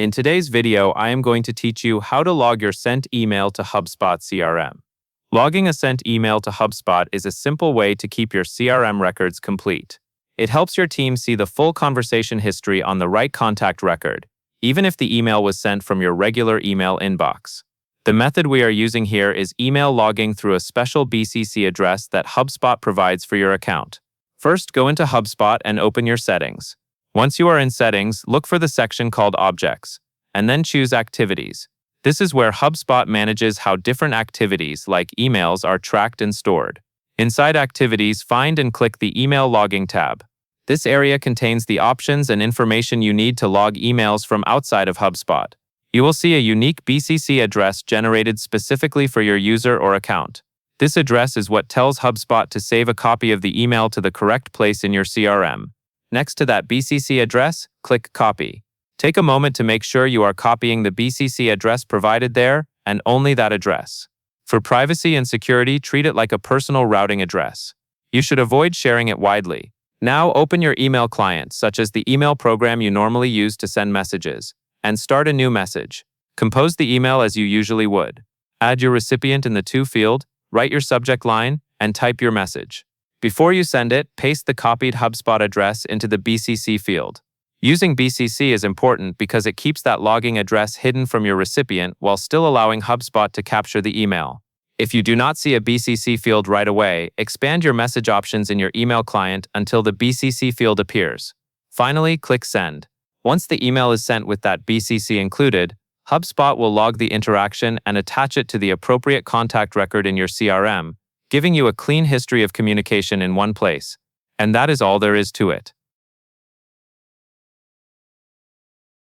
In today's video, I am going to teach you how to log your sent email to Hubspot CRM. Logging a sent email to Hubspot is a simple way to keep your CRM records complete. It helps your team see the full conversation history on the right contact record, even if the email was sent from your regular email inbox. The method we are using here is email logging through a special BCC address that HubSpot provides for your account. First, go into HubSpot and open your settings. Once you are in Settings, look for the section called Objects, and then choose Activities. This is where HubSpot manages how different activities, like emails, are tracked and stored. Inside Activities, find and click the Email Logging tab. This area contains the options and information you need to log emails from outside of HubSpot. You will see a unique BCC address generated specifically for your user or account. This address is what tells HubSpot to save a copy of the email to the correct place in your CRM. Next to that BCC address, click Copy. Take a moment to make sure you are copying the BCC address provided there, and only that address. For privacy and security, treat it like a personal routing address. You should avoid sharing it widely. Now open your email client, such as the email program you normally use to send messages, and start a new message. Compose the email as you usually would. Add your recipient in the To field, write your subject line, and type your message. Before you send it, paste the copied HubSpot address into the BCC field. Using BCC is important because it keeps that logging address hidden from your recipient while still allowing HubSpot to capture the email. If you do not see a BCC field right away, expand your message options in your email client until the BCC field appears. Finally, click Send. Once the email is sent with that BCC included, HubSpot will log the interaction and attach it to the appropriate contact record in your CRM, giving you a clean history of communication in one place. And that is all there is to it.